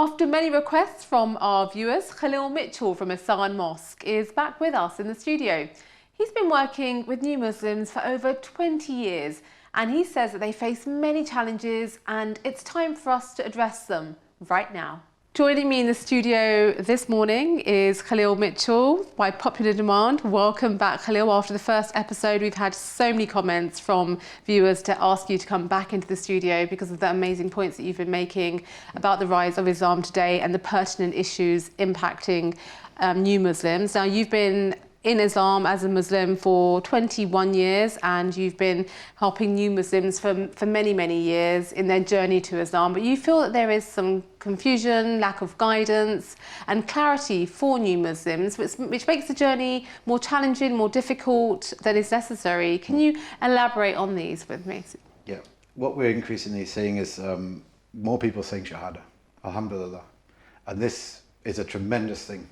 After many requests from our viewers, Khalil Mitchell from Asan Mosque is back with us in the studio. He's been working with new Muslims for over 20 years and he says that they face many challenges and it's time for us to address them right now. Joining me in the studio this morning is Khalil Mitchell by popular demand. Welcome back, Khalil. After the first episode, we've had so many comments from viewers to ask you to come back into the studio because of the amazing points that you've been making about the rise of Islam today and the pertinent issues impacting new Muslims. Now, you've been in Islam as a Muslim for 21 years and you've been helping new Muslims for many, many years in their journey to Islam, but you feel that there is some confusion, lack of guidance and clarity for new Muslims, which makes the journey more challenging, more difficult than is necessary. Can you elaborate on these with me? Yeah, what we're increasingly seeing is more people saying Shahada, Alhamdulillah, and this is a tremendous thing.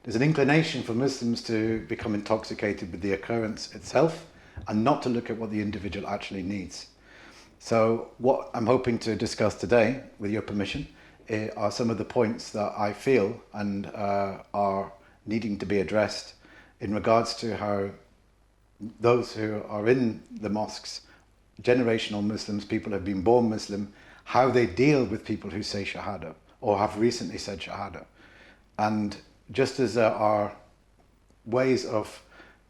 There's an inclination for Muslims to become intoxicated with the occurrence itself and not to look at what the individual actually needs. So what I'm hoping to discuss today, with your permission, are some of the points that I feel and are needing to be addressed in regards to how those who are in the mosques, generational Muslims, people who have been born Muslim, how they deal with people who say Shahada or have recently said Shahada. And just as there are ways of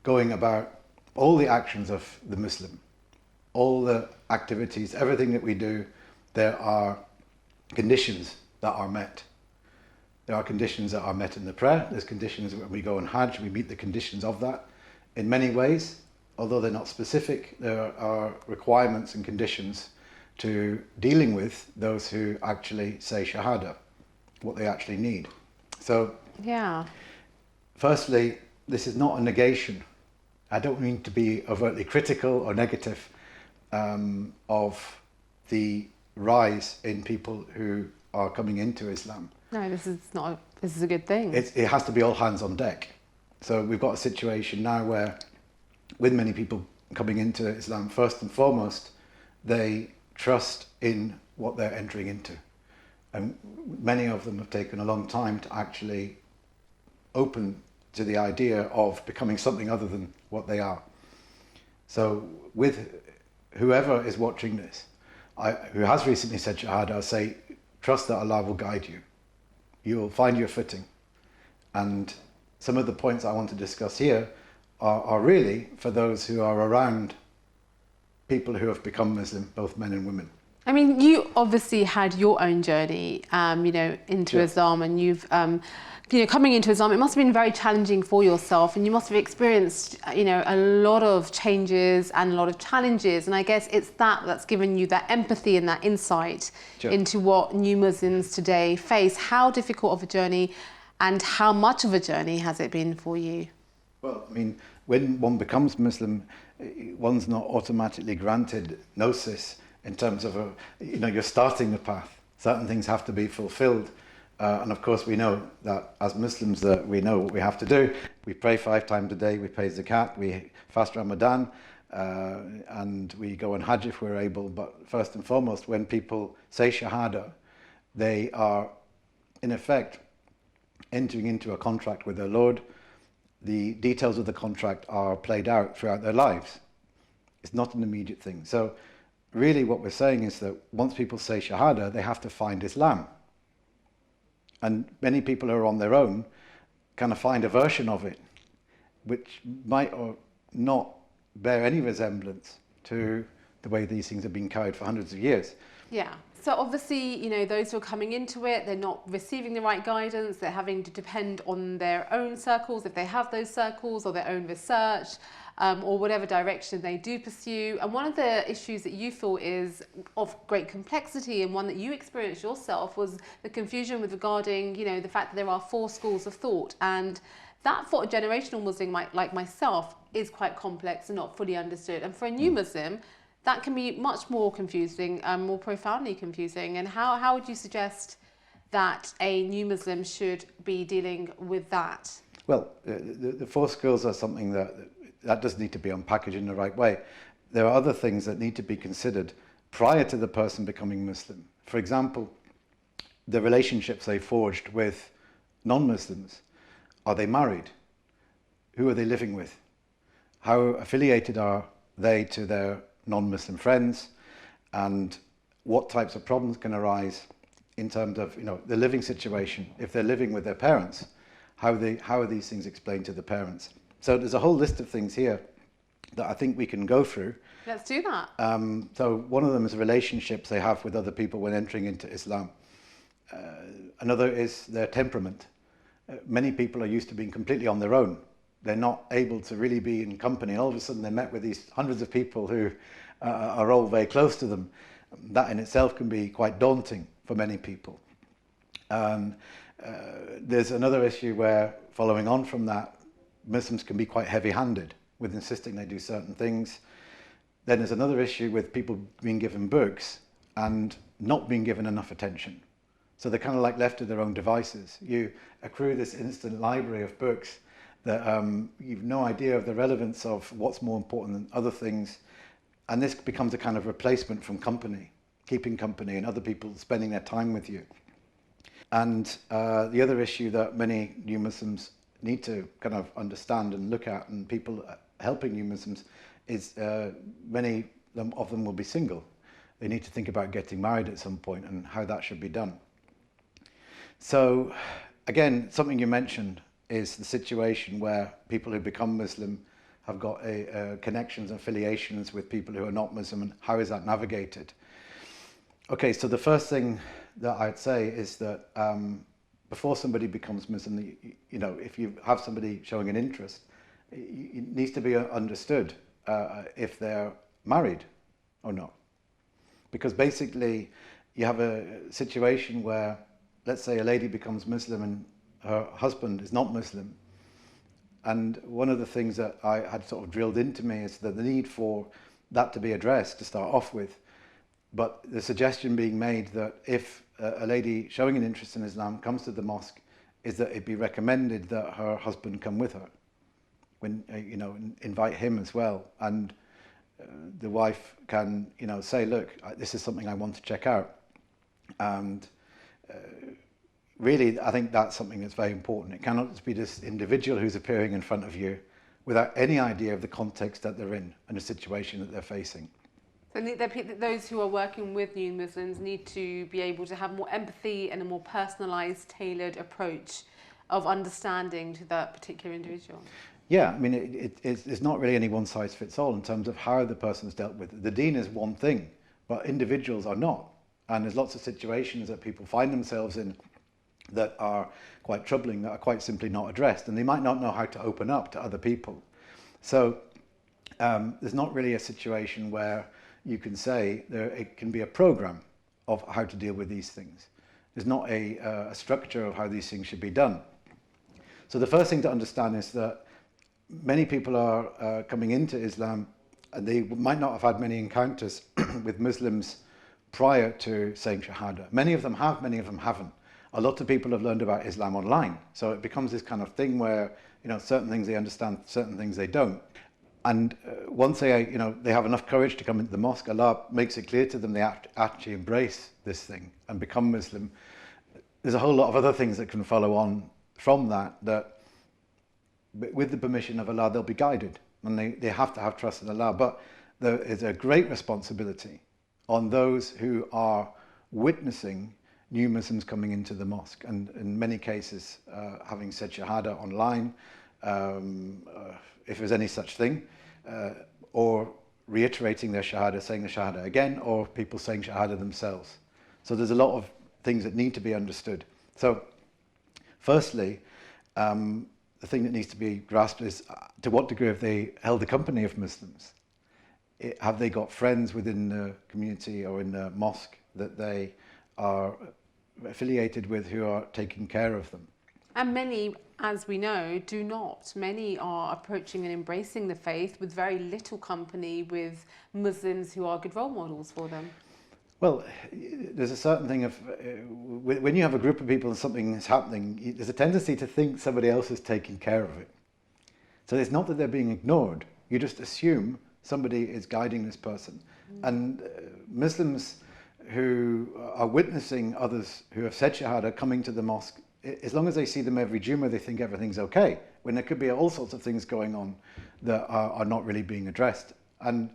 going about all the actions of the Muslim, all the activities, everything that we do, there are conditions that are met. There are conditions that are met in the prayer. There's conditions when we go on Hajj, we meet the conditions of that. In many ways, although they're not specific, there are requirements and conditions to dealing with those who actually say Shahada, what they actually need. So, yeah. Firstly, this is not a negation. I don't mean to be overtly critical or negative of the rise in people who are coming into Islam. No, this is a good thing. It has to be all hands on deck. So we've got a situation now where, with many people coming into Islam, first and foremost, they trust in what they're entering into. And many of them have taken a long time to actually open to the idea of becoming something other than what they are. So with whoever is watching this, who has recently said Shahada, I say, trust that Allah will guide you. You will find your footing. And some of the points I want to discuss here are really for those who are around people who have become Muslim, both men and women. I mean, you obviously had your own journey, into Islam, and you've, coming into Islam, it must have been very challenging for yourself, and you must have experienced, a lot of changes and a lot of challenges. And I guess it's that's given you that empathy and that insight into what new Muslims today face. How difficult of a journey and how much of a journey has it been for you? Well, I mean, when one becomes Muslim, one's not automatically granted gnosis. In terms of, you're starting the path. Certain things have to be fulfilled. And of course, we know that as Muslims, we know what we have to do. We pray 5 times a day, we pay zakat, we fast Ramadan, and we go on Hajj if we're able. But first and foremost, when people say Shahada, they are, in effect, entering into a contract with their Lord. The details of the contract are played out throughout their lives. It's not an immediate thing. So, really what we're saying is that once people say Shahada, they have to find Islam. And many people who are on their own kind of find a version of it, which might or not bear any resemblance to the way these things have been carried for hundreds of years. Yeah. So obviously, those who are coming into it, they're not receiving the right guidance. They're having to depend on their own circles, if they have those circles, or their own research, or whatever direction they do pursue. And one of the issues that you feel is of great complexity, and one that you experienced yourself, was the confusion with regarding, the fact that there are 4 schools of thought. And that for a generational Muslim like myself is quite complex and not fully understood. And for a new Muslim, that can be much more confusing, more profoundly confusing. And how would you suggest that a new Muslim should be dealing with that? Well, the 4 schools are something that does need to be unpackaged in the right way. There are other things that need to be considered prior to the person becoming Muslim. For example, the relationships they forged with non-Muslims. Are they married? Who are they living with? How affiliated are they to their non-Muslim friends? And what types of problems can arise in terms of, the living situation? If they're living with their parents, how are these things explained to the parents? So there's a whole list of things here that I think we can go through. Let's do that. So one of them is relationships they have with other people when entering into Islam. Another is their temperament. Many people are used to being completely on their own. They're not able to really be in company. And all of a sudden they're met with these hundreds of people who are all very close to them. That in itself can be quite daunting for many people. There's another issue where, following on from that, Muslims can be quite heavy-handed with insisting they do certain things. Then there's another issue with people being given books and not being given enough attention. So they're kind of like left to their own devices. You accrue this instant library of books that you've no idea of the relevance of what's more important than other things. And this becomes a kind of replacement from company, keeping company and other people spending their time with you. And the other issue that many new Muslims need to kind of understand and look at, and people helping new Muslims, is many of them will be single. They need to think about getting married at some point and how that should be done. So again, something you mentioned is the situation where people who become Muslim have got connections and affiliations with people who are not Muslim, and how is that navigated? Okay, so the first thing that I'd say is that before somebody becomes Muslim, if you have somebody showing an interest, it needs to be understood if they're married or not. Because basically you have a situation where, let's say a lady becomes Muslim and her husband is not Muslim. And one of the things that I had sort of drilled into me is that the need for that to be addressed to start off with. But the suggestion being made that if a lady showing an interest in Islam comes to the mosque, is that it be recommended that her husband come with her, when invite him as well, and the wife can say, look, this is something I want to check out. And really, I think that's something that's very important. It cannot just be this individual who's appearing in front of you without any idea of the context that they're in and the situation that they're facing. So those who are working with new Muslims need to be able to have more empathy and a more personalised, tailored approach of understanding to that particular individual. Yeah, I mean, it's not really any one size fits all in terms of how the person's dealt with. The deen is one thing, but individuals are not. And there's lots of situations that people find themselves in that are quite troubling, that are quite simply not addressed. And they might not know how to open up to other people. So there's not really a situation where you can say it can be a program of how to deal with these things. There's not a structure of how these things should be done. So the first thing to understand is that many people are coming into Islam and they might not have had many encounters with Muslims prior to saying Shahada. Many of them have, many of them haven't. A lot of people have learned about Islam online. So it becomes this kind of thing where, certain things they understand, certain things they don't. And once they have enough courage to come into the mosque, Allah makes it clear to them they have to actually embrace this thing and become Muslim. There's a whole lot of other things that can follow on from that with the permission of Allah, they'll be guided. And they have to have trust in Allah. But there is a great responsibility on those who are witnessing new Muslims coming into the mosque. And in many cases, having said Shahada online, if there's any such thing, or reiterating their Shahada, saying the Shahada again, or people saying Shahada themselves. So there's a lot of things that need to be understood. So firstly, the thing that needs to be grasped is to what degree have they held the company of Muslims? Have they got friends within the community or in the mosque that they are affiliated with who are taking care of them? And many, as we know, do not. Many are approaching and embracing the faith with very little company with Muslims who are good role models for them. Well, there's a certain thing of, when you have a group of people and something is happening, there's a tendency to think somebody else is taking care of it. So it's not that they're being ignored. You just assume somebody is guiding this person. And Muslims who are witnessing others who have said Shahada coming to the mosque, as long as they see them every Jummah, they think everything's okay, when there could be all sorts of things going on that are not really being addressed. And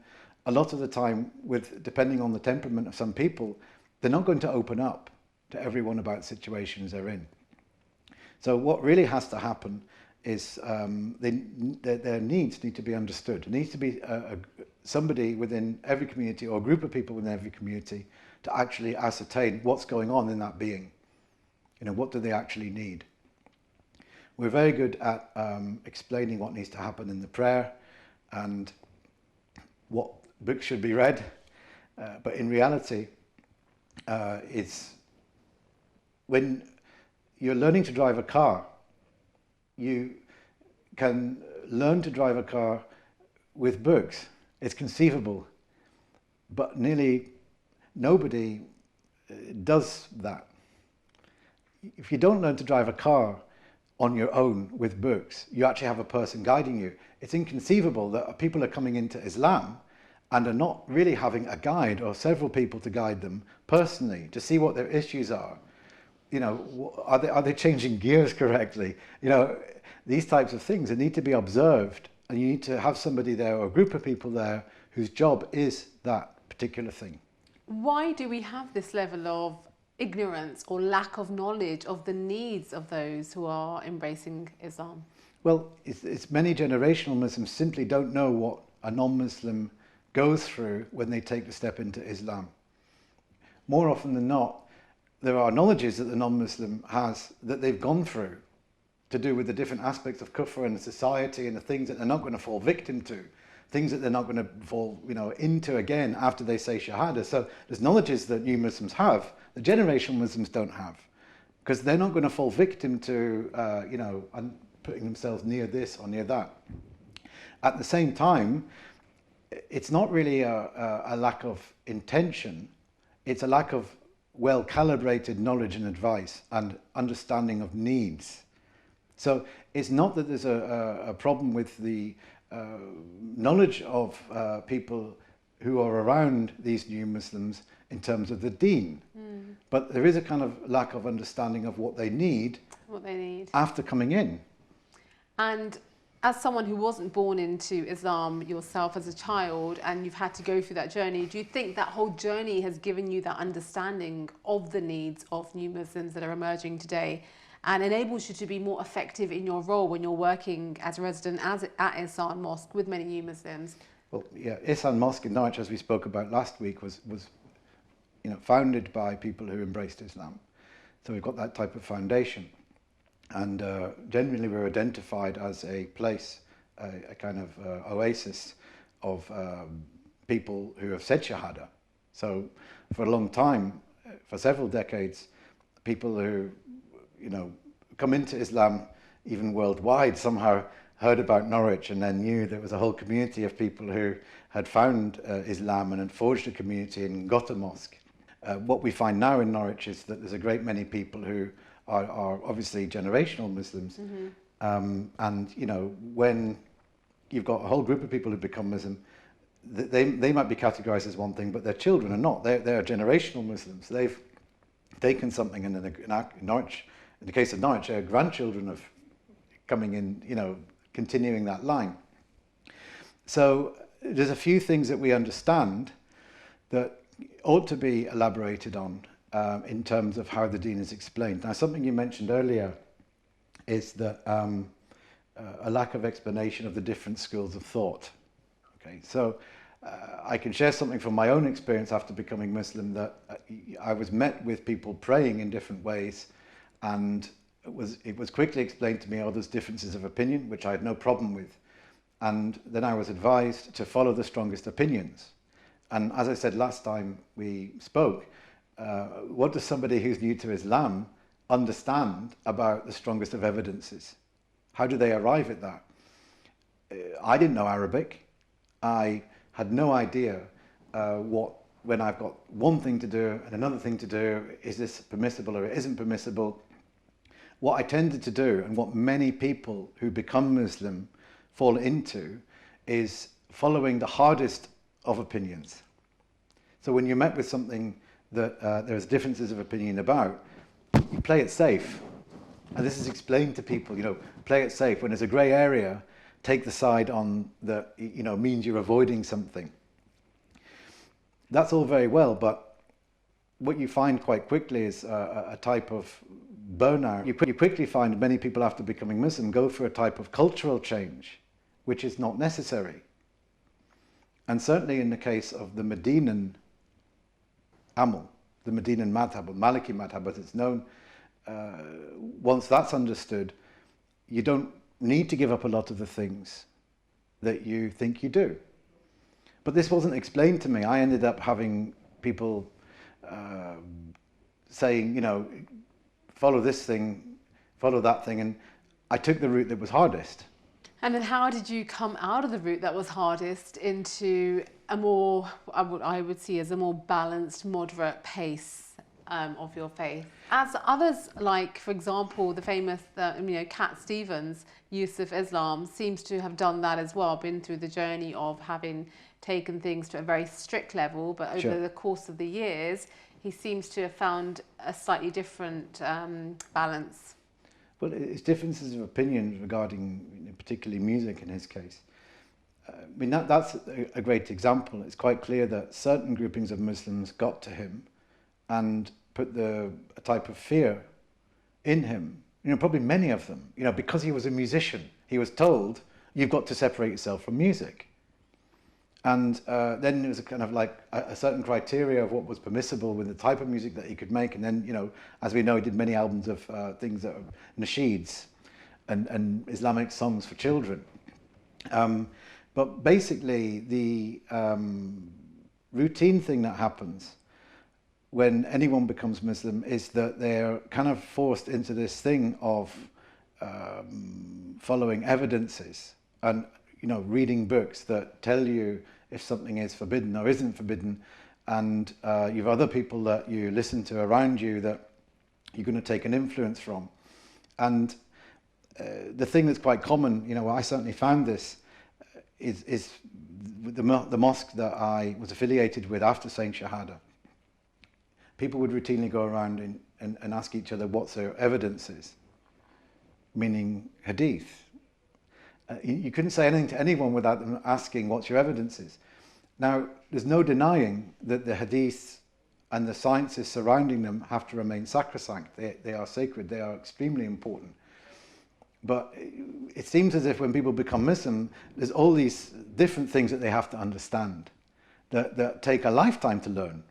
a lot of the time, depending on the temperament of some people, they're not going to open up to everyone about situations they're in. So what really has to happen is their needs need to be understood. There needs to be somebody within every community, or a group of people within every community, to actually ascertain what's going on in that being. You know, what do they actually need? We're very good at explaining what needs to happen in the prayer and what books should be read, but in reality, it's when you're learning to drive a car, you can learn to drive a car with books. It's conceivable, but nearly nobody does that. If you don't learn to drive a car on your own with books, you actually have a person guiding you. It's inconceivable that people are coming into Islam and are not really having a guide or several people to guide them personally to see what their issues are. You know, are they changing gears correctly? You know, these types of things that need to be observed, and you need to have somebody there or a group of people there whose job is that particular thing. Why do we have this level of ignorance or lack of knowledge of the needs of those who are embracing Islam? Well, it's many generational Muslims simply don't know what a non-Muslim goes through when they take the step into Islam. More often than not, there are knowledges that the non-Muslim has that they've gone through to do with the different aspects of kufr and society and the things that they're not going to fall victim to, things that they're not going to fall, into again after they say Shahada. So there's knowledges that new Muslims have that generational Muslims don't have, because they're not going to fall victim to, putting themselves near this or near that. At the same time, it's not really a lack of intention, it's a lack of well-calibrated knowledge and advice and understanding of needs. So it's not that there's a problem with the knowledge of people who are around these new Muslims in terms of the deen, but there is a kind of lack of understanding of what they need after coming in. And as someone who wasn't born into Islam yourself as a child, and you've had to go through that journey, do you think that whole journey has given you that understanding of the needs of new Muslims that are emerging today and enables you to be more effective in your role when you're working as a resident at Ihsan Mosque with many new Muslims? Well, yeah, Ihsan Mosque in Norwich, as we spoke about last week, was founded by people who embraced Islam. So we've got that type of foundation. And generally we're identified as a place, a kind of oasis of people who have said Shahada. So for a long time, for several decades, people who, come into Islam, even worldwide, somehow heard about Norwich and then knew there was a whole community of people who had found Islam and had forged a community and got a mosque. What we find now in Norwich is that there's a great many people who are obviously generational Muslims. And, when you've got a whole group of people who become Muslim, they might be categorized as one thing, but their children are not. They're generational Muslims. They've taken something, and in Norwich, in the case of Norwich, their grandchildren of coming in, continuing that line. So there's a few things that we understand that ought to be elaborated on in terms of how the deen is explained. Now, something you mentioned earlier is that a lack of explanation of the different schools of thought. Okay, so I can share something from my own experience after becoming Muslim, that I was met with people praying in different ways, and it was quickly explained to me, there's differences of opinion, which I had no problem with. And then I was advised to follow the strongest opinions. And as I said last time we spoke, what does somebody who's new to Islam understand about the strongest of evidences? How do they arrive at that? I didn't know Arabic. I had no idea when I've got one thing to do and another thing to do, is this permissible or it isn't permissible? What I tended to do, and what many people who become Muslim fall into, is following the hardest of opinions. So when you're met with something that there's differences of opinion about, you play it safe. And this is explained to people, play it safe. When there's a grey area, take the side on that, means you're avoiding something. That's all very well, but what you find quite quickly is a type of burnout. You quickly find many people after becoming Muslim go for a type of cultural change, which is not necessary. And certainly in the case of the Medinan Amal, the Medinan Madhab, or Maliki Madhab as it's known, once that's understood, you don't need to give up a lot of the things that you think you do. But this wasn't explained to me. I ended up having people saying, follow this thing, follow that thing, and I took the route that was hardest. And then how did you come out of the route that was hardest into a more, I would see as a more balanced, moderate pace of your faith? As others, like, for example, the famous, Cat Stevens, Yusuf Islam, seems to have done that as well, been through the journey of having taken things to a very strict level, but over the course of the years, he seems to have found a slightly different balance. Well, it's differences of opinion regarding particularly music in his case. That's a great example. It's quite clear that certain groupings of Muslims got to him and put a type of fear in him. Probably many of them, because he was a musician. He was told, you've got to separate yourself from music. And then it was a kind of like a certain criteria of what was permissible with the type of music that he could make. And then, as we know, he did many albums of things that are nasheeds and Islamic songs for children. But basically, the routine thing that happens when anyone becomes Muslim is that they're kind of forced into this thing of following evidences and reading books that tell you if something is forbidden or isn't forbidden, and you've other people that you listen to around you that you're going to take an influence from. And the thing that's quite common, I certainly found this, is the mosque that I was affiliated with after saying Shahada. People would routinely go around and ask each other what's their evidences, meaning hadith. You couldn't say anything to anyone without them asking what's your evidences. Now, there's no denying that the hadiths and the sciences surrounding them have to remain sacrosanct. They are sacred, they are extremely important. But it seems as if when people become Muslim, there's all these different things that they have to understand that take a lifetime to learn.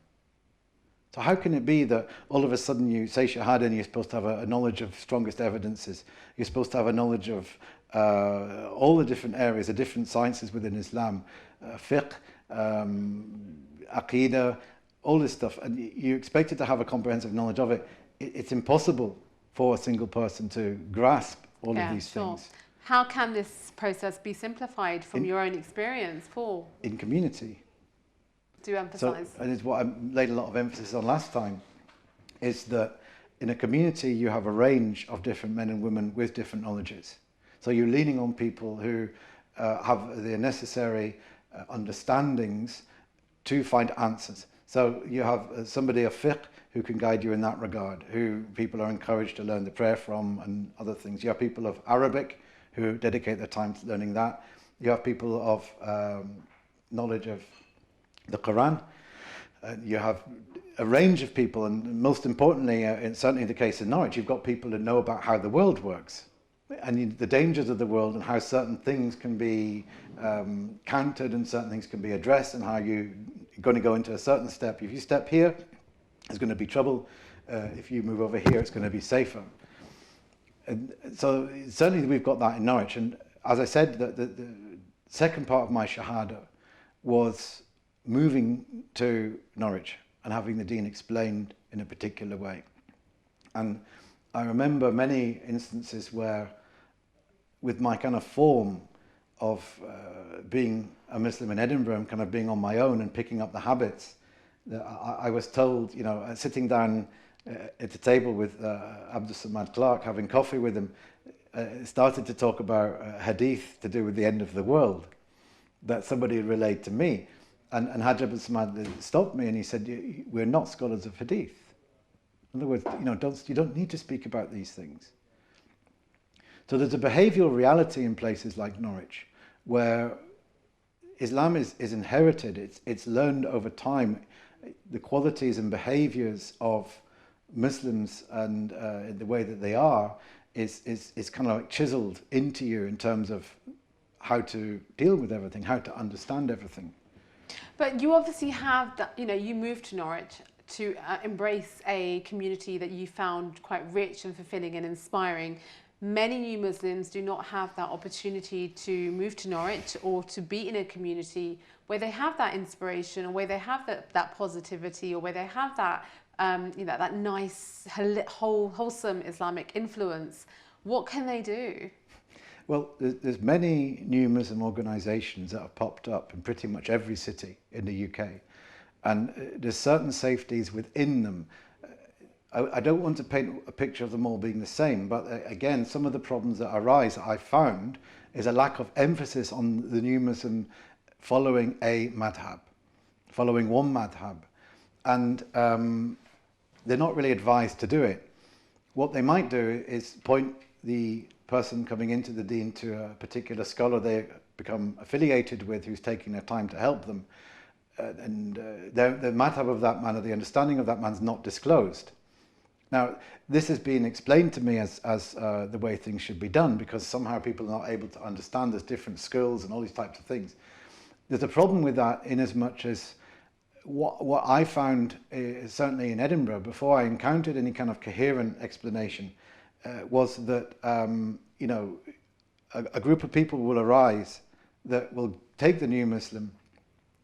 So how can it be that all of a sudden you say Shahada and you're supposed to have a knowledge of strongest evidences? You're supposed to have a knowledge of all the different areas, the different sciences within Islam, fiqh, aqidah, all this stuff, and you're expected to have a comprehensive knowledge of it. It's impossible for a single person to grasp all of these things. How can this process be simplified from your own experience, Paul? In community. Do emphasise. So, and it's what I laid a lot of emphasis on last time, is that in a community you have a range of different men and women with different knowledges. So you're leaning on people who have the necessary understandings to find answers. So you have somebody of fiqh who can guide you in that regard, who people are encouraged to learn the prayer from and other things. You have people of Arabic who dedicate their time to learning that. You have people of knowledge of the Quran. You have a range of people, and most importantly, certainly in the case in Norwich, you've got people that know about how the world works and the dangers of the world and how certain things can be countered and certain things can be addressed, and how you're going to go into a certain step. If you step here, there's going to be trouble. If you move over here, it's going to be safer. And so certainly we've got that in Norwich. And as I said, the second part of my Shahada was moving to Norwich and having the Deen explained in a particular way. And I remember many instances where, with my kind of form of being a Muslim in Edinburgh and kind of being on my own and picking up the habits, that I was told, sitting down at the table with Abdul Samad Clark, having coffee with him, started to talk about hadith to do with the end of the world, that somebody had relayed to me. And Hajj Abdul Samad stopped me and he said, we're not scholars of hadith. In other words, you don't need to speak about these things. So there's a behavioural reality in places like Norwich where Islam is inherited, it's learned over time. The qualities and behaviours of Muslims and in the way that they are is kind of like chiselled into you in terms of how to deal with everything, how to understand everything. But you obviously have that, you moved to Norwich to embrace a community that you found quite rich and fulfilling and inspiring. Many new Muslims do not have that opportunity to move to Norwich or to be in a community where they have that inspiration or where they have that positivity or where they have that, that nice, wholesome Islamic influence. What can they do? Well, there's many new Muslim organisations that have popped up in pretty much every city in the UK. And there's certain safeties within them. I don't want to paint a picture of them all being the same, but again, some of the problems that arise that I found is a lack of emphasis on the new Muslim following a madhab, following one madhab. And they're not really advised to do it. What they might do is point the person coming into the deen to a particular scholar they become affiliated with who's taking their time to help them. The madhab of that man or the understanding of that man is not disclosed. Now, this has been explained to me as the way things should be done because somehow people are not able to understand there's different schools and all these types of things. There's a problem with that in as much as what I found, certainly in Edinburgh, before I encountered any kind of coherent explanation, was that, a group of people will arise that will take the new Muslim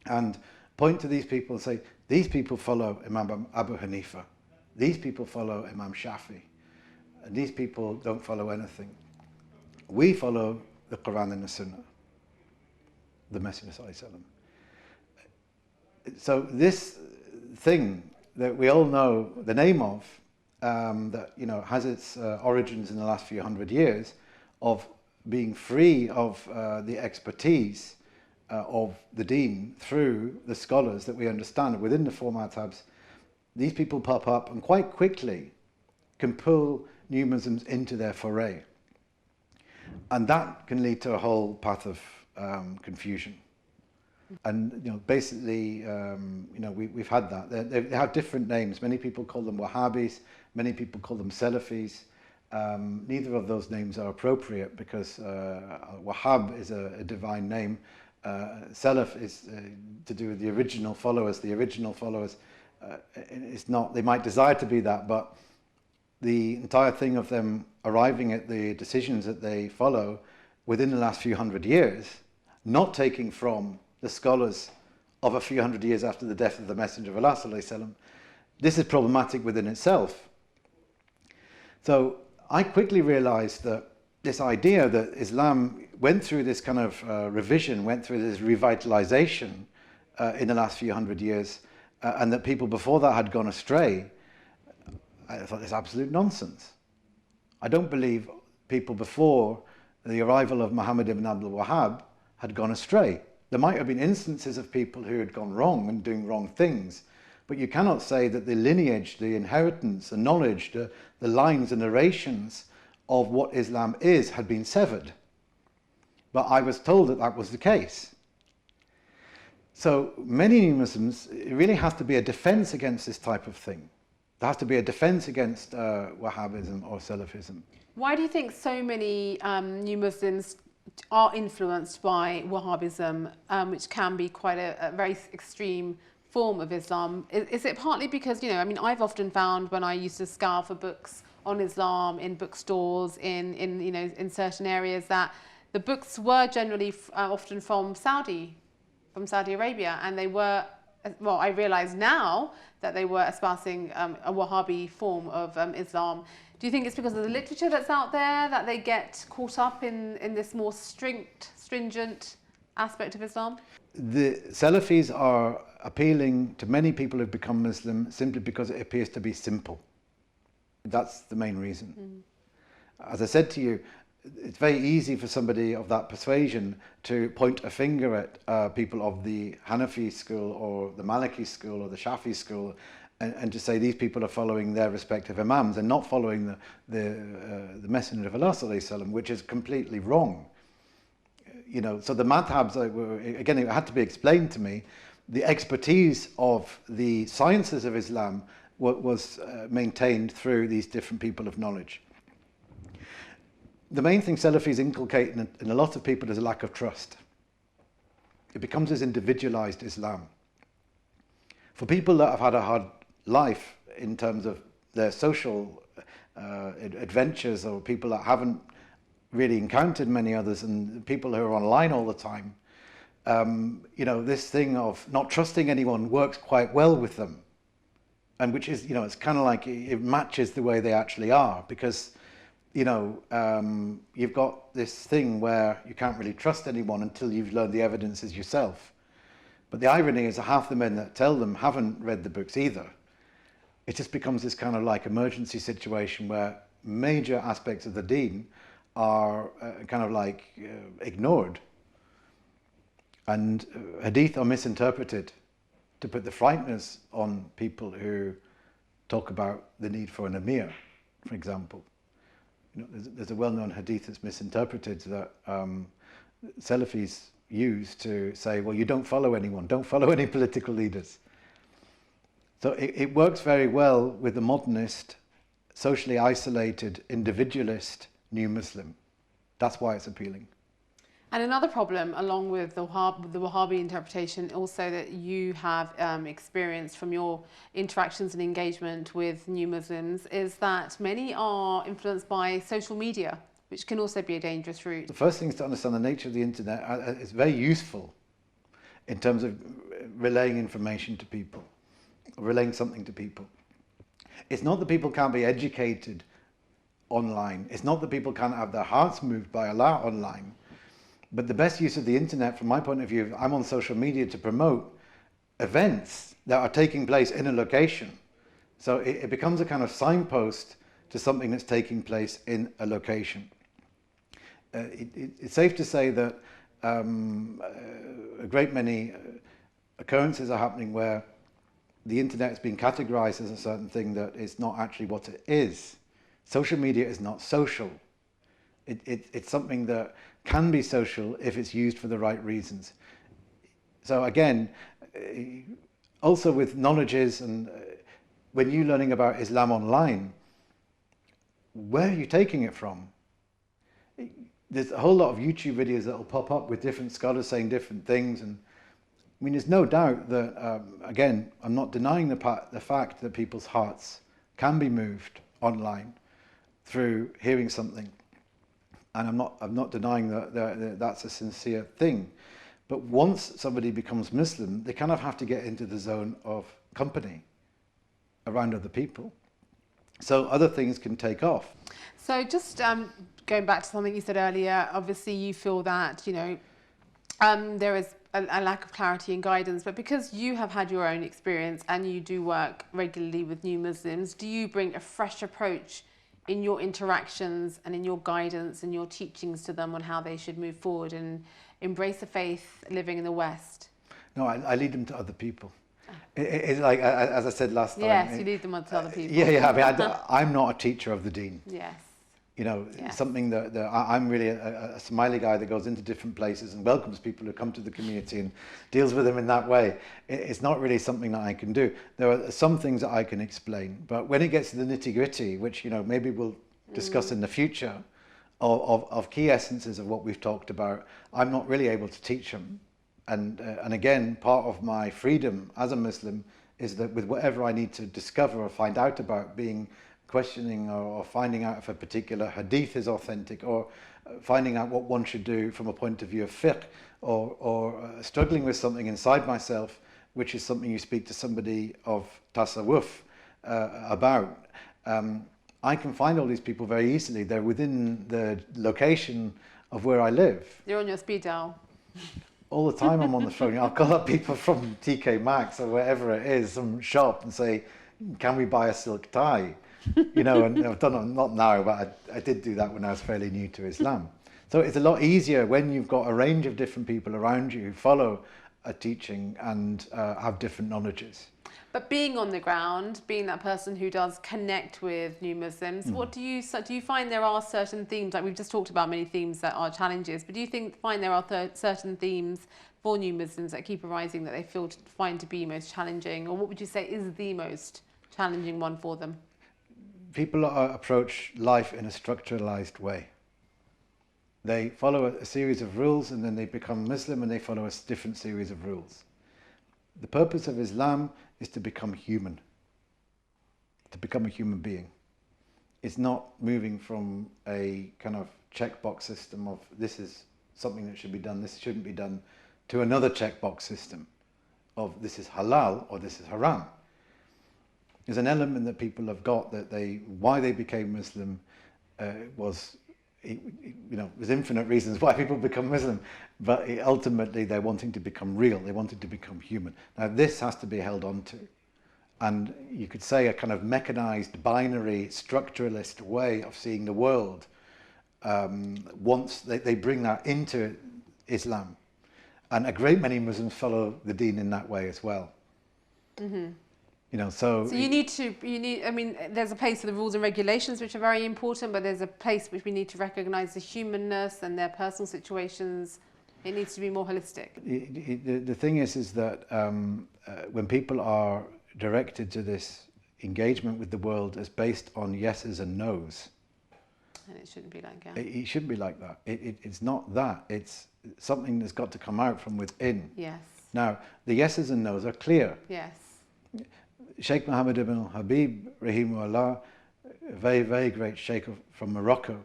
and point to these people and say, these people follow Imam Abu Hanifa, these people follow Imam Shafi, and these people don't follow anything. We follow the Quran and the Sunnah, the Messenger Sallallahu Alaihi Wasallam. So this thing that we all know the name of, that has its origins in the last few hundred years of being free of the expertise of the deen through the scholars that we understand within the four madhabs, these people pop up and quite quickly can pull new Muslims into their foray. And that can lead to a whole path of confusion. And basically, we've had that. They have different names. Many people call them Wahhabis. Many people call them Salafis. Neither of those names are appropriate because Wahhab is a divine name. Salaf is to do with the original followers. The original followers, it's not. They might desire to be that, but the entire thing of them arriving at the decisions that they follow within the last few hundred years, not taking from the scholars of a few hundred years after the death of the Messenger of Allah Sallallahu Alaihi Wasallam, this is problematic within itself. So I quickly realized that this idea that Islam went through this kind of revision, went through this revitalization in the last few hundred years, and that people before that had gone astray, I thought it's absolute nonsense. I don't believe people before the arrival of Muhammad ibn Abdul Wahhab had gone astray. There might have been instances of people who had gone wrong and doing wrong things, but you cannot say that the lineage, the inheritance, the knowledge, the lines and narrations of what Islam is had been severed. But I was told that that was the case. So many new Muslims, it really has to be a defense against this type of thing. There has to be a defense against Wahhabism or Salafism. Why do you think so many new Muslims are influenced by Wahhabism, which can be quite a very extreme form of Islam? Is it partly because, I've often found when I used to scour for books on Islam in bookstores, in certain areas, that the books were generally often from Saudi Arabia, and they were, well, I realise now that they were espousing a Wahhabi form of Islam. Do you think it's because of the literature that's out there that they get caught up in this more stringent aspect of Islam? The Salafis are appealing to many people who've become Muslim simply because it appears to be simple. That's the main reason. As I said to you, it's very easy for somebody of that persuasion to point a finger at people of the Hanafi school or the Maliki school or the Shafi school, and to say these people are following their respective imams and not following the Messenger of Allah sallallahu alaihi wasallam, which is completely wrong. You know, so the madhabs, again, it had to be explained to me. The expertise of the sciences of Islam was maintained through these different people of knowledge. The main thing Salafis inculcate in a lot of people is a lack of trust. It becomes this individualized Islam. For people that have had a hard life in terms of their social adventures, or people that haven't really encountered many others, and people who are online all the time, you know, this thing of not trusting anyone works quite well with them. And which is, you know, it's kind of like it matches the way they actually are, because, you know, you've got this thing where you can't really trust anyone until you've learned the evidences yourself. But the irony is that half the men that tell them haven't read the books either. It just becomes this kind of like emergency situation where major aspects of the deen are kind of like ignored. And hadith are misinterpreted to put the frighteners on people who talk about the need for an emir, for example. You know, there's a well-known hadith that's misinterpreted that Salafis use to say, well, you don't follow anyone, don't follow any political leaders. So it works very well with the modernist, socially isolated, individualist new Muslim. That's why it's appealing. And another problem, along with the Wahhabi interpretation, also that you have experienced from your interactions and engagement with new Muslims, is that many are influenced by social media, which can also be a dangerous route. The first thing is to understand the nature of the internet. It's very useful in terms of relaying information to people, relaying something to people. It's not that people can't be educated online. It's not that people can't have their hearts moved by Allah online. But the best use of the internet, from my point of view, I'm on social media to promote events that are taking place in a location. So it becomes a kind of signpost to something that's taking place in a location. It's safe to say that a great many occurrences are happening where the internet is being categorized as a certain thing that is not actually what it is. Social media is not social. It's something that can be social if it's used for the right reasons. So again, also with knowledges, and when you're learning about Islam online, where are you taking it from? There's a whole lot of YouTube videos that will pop up with different scholars saying different things, and I mean, there's no doubt that, again, I'm not denying the fact that people's hearts can be moved online through hearing something. And I'm not denying that that's a sincere thing. But once somebody becomes Muslim, they kind of have to get into the zone of company around other people. So other things can take off. So just going back to something you said earlier, obviously you feel that, you know, there is a lack of clarity and guidance, but because you have had your own experience and you do work regularly with new Muslims, do you bring a fresh approach in your interactions and in your guidance and your teachings to them on how they should move forward and embrace the faith living in the West? No, I lead them to other people. It's like, as I said last time. Yes, you lead them on to other people. Yeah. I mean, I'm not a teacher of the deen. Yes. You know, Yes. something that I'm really a smiley guy that goes into different places and welcomes people who come to the community and deals with them in that way. It's not really something that I can do. There are some things that I can explain, but when it gets to the nitty gritty, which, you know, maybe we'll discuss in the future, of key essences of what we've talked about, I'm not really able to teach them. And again, part of my freedom as a Muslim is that with whatever I need to discover or find out about, being questioning or finding out if a particular hadith is authentic, or finding out what one should do from a point of view of fiqh, or struggling with something inside myself, which is something you speak to somebody of tasawwuf about. I can find all these people very easily. They're within the location of where I live. You're on your speed dial. All the time I'm on the phone. I'll call up people from TK Maxx or wherever it is, some shop, and say, can we buy a silk tie? you know, and I've done it, not now, but I did do that when I was fairly new to Islam. So it's a lot easier when you've got a range of different people around you who follow a teaching and have different knowledges. But being on the ground, being that person who does connect with new Muslims, what do you find there are certain themes, like we've just talked about many themes that are challenges, but do you find there are certain themes for new Muslims that keep arising that they find to be most challenging, or what would you say is the most challenging one for them? People approach life in a structuralized way. They follow a series of rules and then they become Muslim and they follow a different series of rules. The purpose of Islam is to become human, to become a human being. It's not moving from a kind of checkbox system of this is something that should be done, this shouldn't be done, to another checkbox system of this is halal or this is haram. There's an element that people have got that why they became Muslim was, there's infinite reasons why people become Muslim, but ultimately they're wanting to become real, they wanted to become human. Now this has to be held on to, and you could say a kind of mechanized, binary, structuralist way of seeing the world, once they bring that into Islam, and a great many Muslims follow the deen in that way as well. Mm-hmm. So I mean, there's a place for the rules and regulations which are very important, but there's a place which we need to recognize the humanness and their personal situations. It needs to be more holistic. The thing is that when people are directed to this engagement with the world as based on yeses and nos, and it shouldn't be like that. It shouldn't be like that. It's not that. It's something that's got to come out from within. Yes. Now, the yeses and nos are clear. Yes. Sheikh Mohammed ibn Habib, rahimahullah, a very, very great sheikh from Morocco.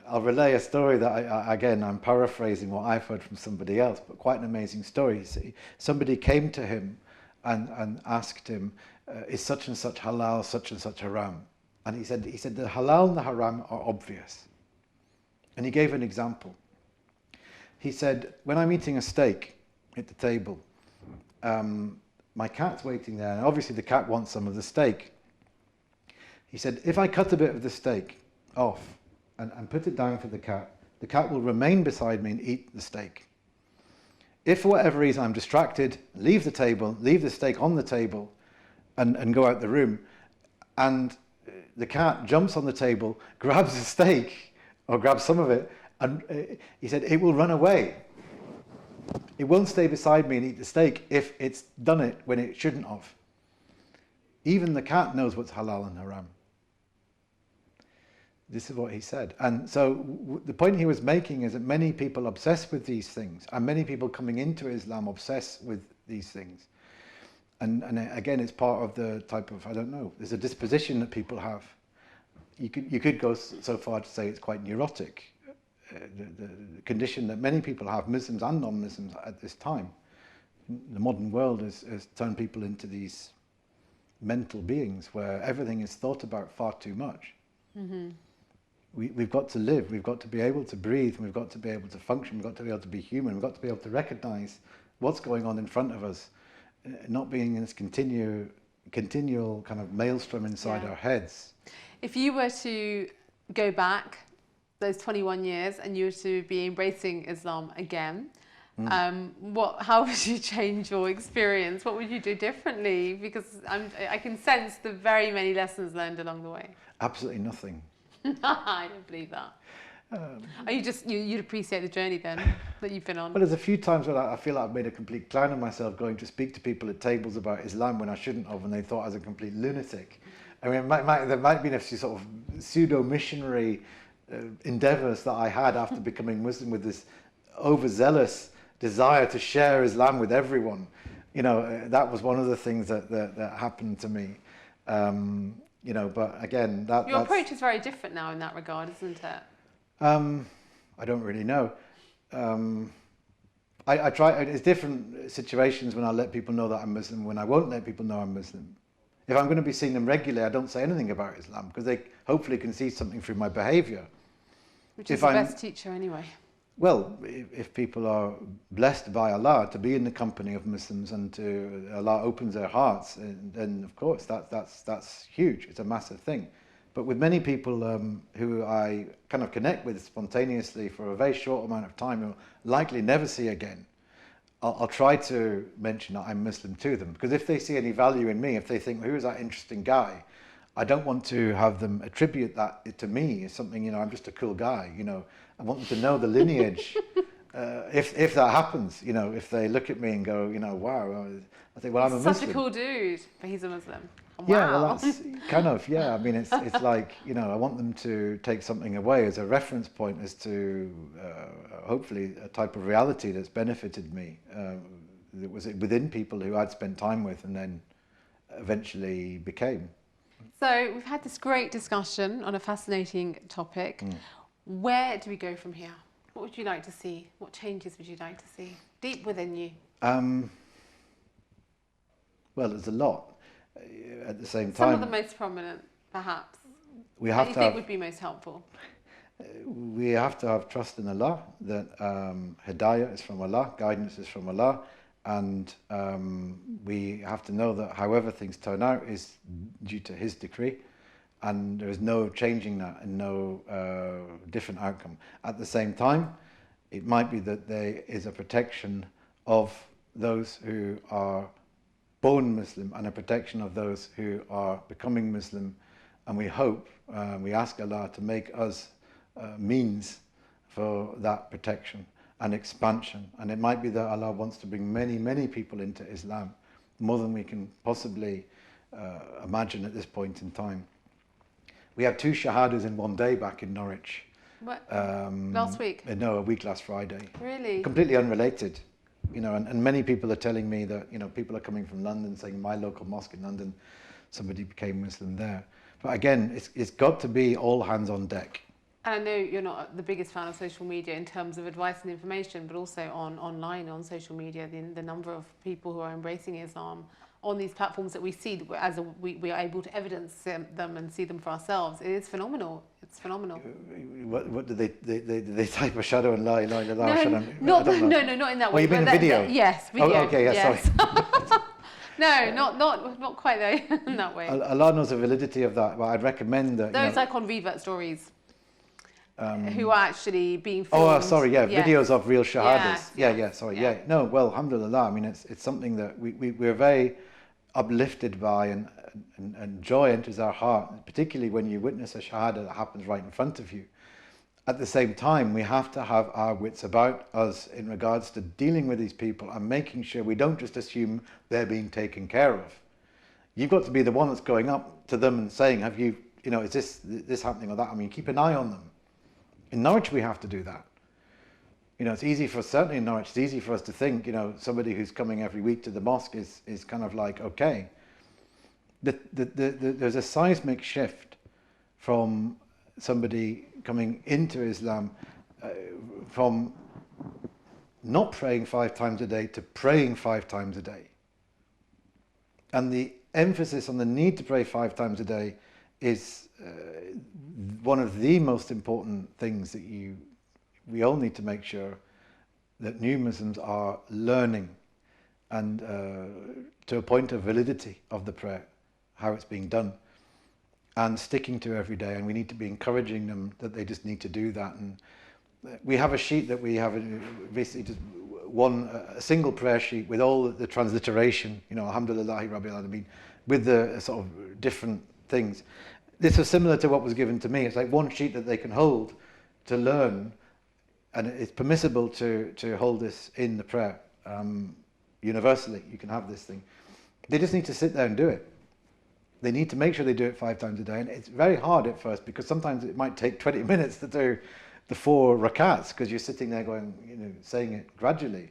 I'll relay a story that, I'm paraphrasing what I've heard from somebody else, but quite an amazing story. Somebody came to him and asked him, is such and such halal, such and such haram? And he said the halal and the haram are obvious. And he gave an example. He said, when I'm eating a steak at the table, my cat's waiting there, and obviously the cat wants some of the steak. He said, if I cut a bit of the steak off and put it down for the cat will remain beside me and eat the steak. If for whatever reason I'm distracted, leave the table, leave the steak on the table and go out the room, and the cat jumps on the table, grabs the steak or grabs some of it, and he said it will run away. It won't stay beside me and eat the steak if it's done it when it shouldn't have. Even the cat knows what's halal and haram. This is what he said. And so the point he was making is that many people obsess with these things, and many people coming into Islam obsess with these things. And again, it's part of the type of, there's a disposition that people have. You could go so far to say it's quite neurotic. The condition that many people have, Muslims and non-Muslims at this time. The modern world has turned people into these mental beings where everything is thought about far too much. Mm-hmm. We've got to live, we've got to be able to breathe, we've got to be able to function, we've got to be able to be human, we've got to be able to recognize what's going on in front of us, not being in this continual kind of maelstrom inside our heads. If you were to go back those 21 years and you were to be embracing Islam again, how would you change your experience? What would you do differently? Because I can sense the very many lessons learned along the way. Absolutely nothing. I don't believe that. You'd appreciate the journey then that you've been on? Well, there's a few times where I feel like I've made a complete clown of myself going to speak to people at tables about Islam when I shouldn't have, and they thought I was a complete lunatic. I mean, there might have been a few sort of pseudo-missionary endeavours that I had after becoming Muslim, with this overzealous desire to share Islam with everyone. That was one of the things that happened to me. But again, your approach is very different now in that regard, isn't it? I don't really know. I try. It's different situations when I let people know that I'm Muslim, when I won't let people know I'm Muslim. If I'm going to be seeing them regularly, I don't say anything about Islam because they hopefully can see something through my behaviour. Which is the best teacher anyway. Well, if people are blessed by Allah to be in the company of Muslims and to Allah opens their hearts, then of course that's huge. It's a massive thing. But with many people who I kind of connect with spontaneously for a very short amount of time, who likely never see again, I'll try to mention that I'm Muslim to them, because if they see any value in me, if they think, who is that interesting guy, I don't want to have them attribute that to me as something, you know, I'm just a cool guy, you know. I want them to know the lineage. If that happens, you know, if they look at me and go, you know, wow, I think, well, I'm a Muslim. Such a cool dude, but he's a Muslim. Wow. Yeah, well, that's kind of, yeah. I mean, it's like, you know, I want them to take something away as a reference point as to hopefully a type of reality that's benefited me. That was within people who I'd spent time with and then eventually became. So we've had this great discussion on a fascinating topic. Where do we go from here? What would you like to see? What changes would you like to see deep within you? Well, there's a lot. At the same time, Some of the most prominent, perhaps. we have What to do you think have, would be most helpful? we have to have trust in Allah, that hidayah is from Allah, guidance is from Allah, and we have to know that however things turn out is due to His decree, and there is no changing that and no different outcome. At the same time, it might be that there is a protection of those who are born Muslim and a protection of those who are becoming Muslim, and we hope, we ask Allah to make us means for that protection and expansion. And it might be that Allah wants to bring many, many people into Islam, more than we can possibly imagine at this point in time. We had 2 shahadas in one day back in Norwich. What? Last week? No, a week last Friday. Really? Completely unrelated. You know, and many people are telling me that, you know, people are coming from London saying, my local mosque in London, somebody became Muslim there. But again, it's got to be all hands on deck. And I know you're not the biggest fan of social media in terms of advice and information, but also online, on social media, the number of people who are embracing Islam on these platforms that we see, as we are able to evidence them and see them for ourselves. It is phenomenal. It's phenomenal. What do they type a shadow and la ilaha illallah? No, not in that way. Oh, you mean a video? Yes, video. Oh, okay, yes. Sorry. No, not quite though, in that way. Allah knows the validity of that, but I'd recommend that. Those like on revert stories. Who are actually being filmed. Oh, sorry, yeah, yes. Videos of real shahadas. Yes. Yeah. No, well, alhamdulillah, I mean, it's something that we're very uplifted by, and joy enters our heart, particularly when you witness a shahada that happens right in front of you. At the same time, we have to have our wits about us in regards to dealing with these people and making sure we don't just assume they're being taken care of. You've got to be the one that's going up to them and saying, have you, you know, is this happening or that? I mean, keep an eye on them. In Norwich, we have to do that. You know, it's easy for, certainly in Norwich, it's easy for us to think, you know, somebody who's coming every week to the mosque is kind of like, okay. There's a seismic shift from somebody coming into Islam from not praying 5 times a day to praying 5 times a day. And the emphasis on the need to pray 5 times a day is one of the most important things that we all need to make sure that new Muslims are learning, and to a point of validity of the prayer, how it's being done, and sticking to every day. And we need to be encouraging them that they just need to do that. And we have a sheet that we have basically just a single prayer sheet with all the transliteration, you know, Alhamdulillahi Rabbil Alameen, with the sort of different things. This was similar to what was given to me. It's like one sheet that they can hold to learn, and it's permissible to hold this in the prayer. Universally, you can have this thing. They just need to sit there and do it. They need to make sure they do it 5 times a day, and it's very hard at first because sometimes it might take 20 minutes to do the 4 rakats because you're sitting there going, you know, saying it gradually.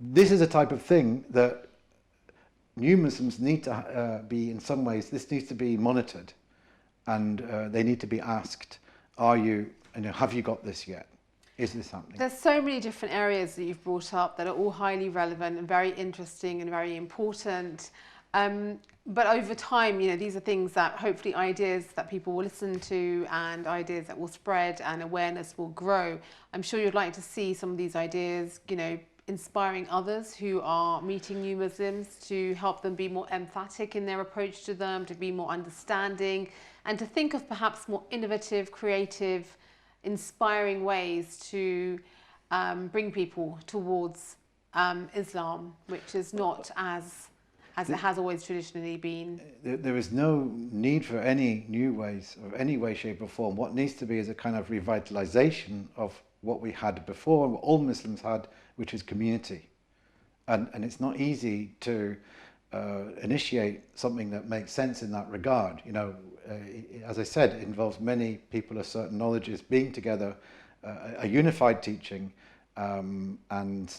This is a type of thing that new Muslims need to be, in some ways, this needs to be monitored, and they need to be asked, have you got this yet? Is this happening? There's so many different areas that you've brought up that are all highly relevant and very interesting and very important. But over time, these are things that hopefully ideas that people will listen to and ideas that will spread and awareness will grow. I'm sure you'd like to see some of these ideas, inspiring others who are meeting new Muslims to help them be more emphatic in their approach to them, to be more understanding, and to think of perhaps more innovative, creative, inspiring ways to bring people towards Islam, which is not as it has always traditionally been. There is no need for any new ways of any way, shape or form. What needs to be is a kind of revitalization of what we had before, what all Muslims had, which is community. And it's not easy to initiate something that makes sense in that regard. As I said, it involves many people of certain knowledges being together, a unified teaching, and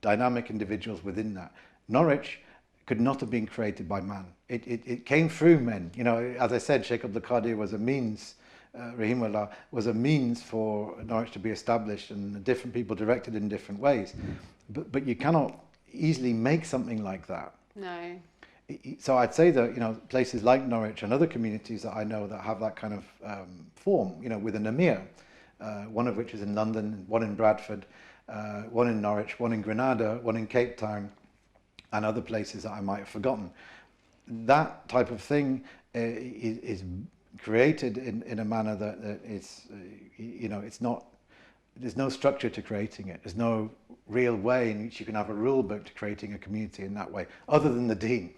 dynamic individuals within that. Norwich could not have been created by man. It came through men. As I said, Sheikh Abdul Qadir was a means, Rahimullah, was a means for Norwich to be established, and different people directed in different ways. But you cannot easily make something like that. No. So I'd say that places like Norwich and other communities that I know that have that kind of form, with an emir, one of which is in London, one in Bradford, one in Norwich, one in Grenada, one in Cape Town, and other places that I might have forgotten. That type of thing is created in a manner that is, it's not. There's no structure to creating it. There's no real way in which you can have a rule book to creating a community in that way, other than the deen.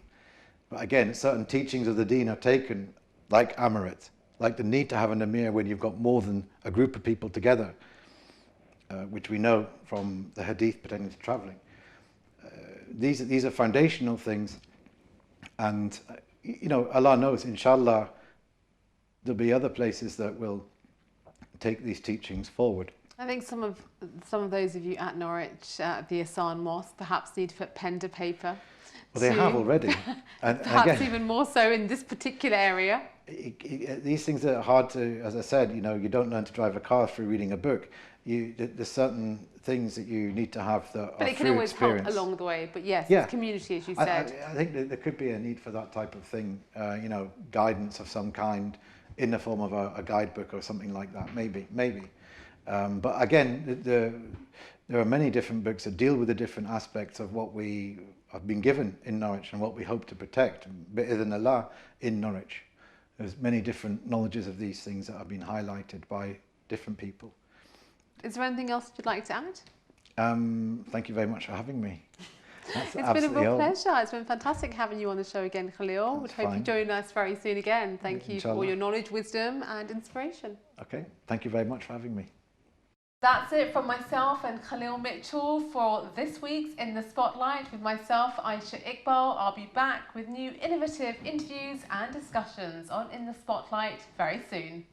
But again, certain teachings of the deen are taken, like Amarit, like the need to have an emir when you've got more than a group of people together, which we know from the hadith pertaining to traveling. These are foundational things, and Allah knows, inshallah, there'll be other places that will take these teachings forward. I think some of those of you at Norwich, at the Asan Mosque, perhaps need to put pen to paper. Well, they have already. And perhaps again, even more so in this particular area. These things are hard to, as I said, you don't learn to drive a car through reading a book. There's certain things that you need to have that but are it can through always experience. Help along the way. But yes, Yeah. It's community, as you said. I think that there could be a need for that type of thing, guidance of some kind in the form of a guidebook or something like that, maybe. But again, there are many different books that deal with the different aspects of what we have been given in Norwich and what we hope to protect, bi'idhn Allah, in Norwich. There's many different knowledges of these things that have been highlighted by different people. Is there anything else you'd like to add? Thank you very much for having me. It's been a real pleasure. It's been fantastic having you on the show again, Khalil. We hope you join us very soon again. Thank you for all your knowledge, wisdom and inspiration. Okay, thank you very much for having me. That's it from myself and Khalil Mitchell for this week's In the Spotlight with myself, Aysha Iqbal. I'll be back with new innovative interviews and discussions on In the Spotlight very soon.